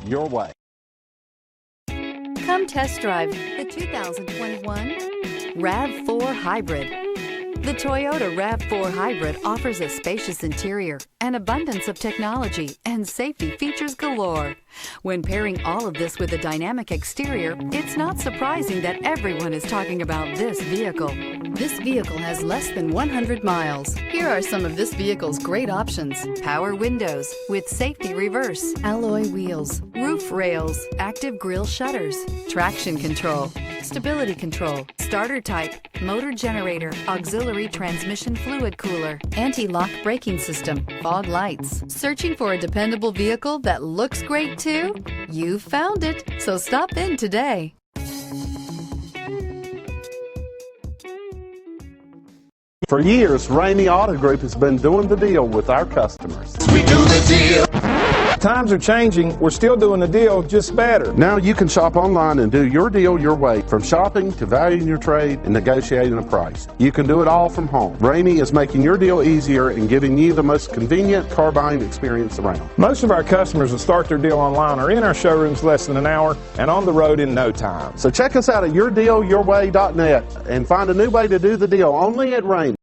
your way. Come test drive the 2021 RAV4 Hybrid. The Toyota RAV4 Hybrid offers a spacious interior, an abundance of technology, and safety features galore. When pairing all of this with a dynamic exterior, it's not surprising that everyone is talking about this vehicle. This vehicle has less than 100 miles. Here are some of this vehicle's great options: power windows with safety reverse, alloy wheels, roof rails, active grille shutters, traction control, stability control, starter type, motor generator, auxiliary transmission fluid cooler, anti-lock braking system, fog lights. Searching for a dependable vehicle that looks great too? You found it, so stop in today. For years, Ramey Auto Group has been doing the deal with our customers. We do the deal. Times are changing. We're still doing the deal, just better. Now you can shop online and do your deal your way, from shopping to valuing your trade and negotiating a price. You can do it all from home. Ramey is making your deal easier and giving you the most convenient car buying experience around. Most of our customers that start their deal online are in our showrooms less than an hour and on the road in no time. So check us out at yourdealyourway.net and find a new way to do the deal only at Ramey.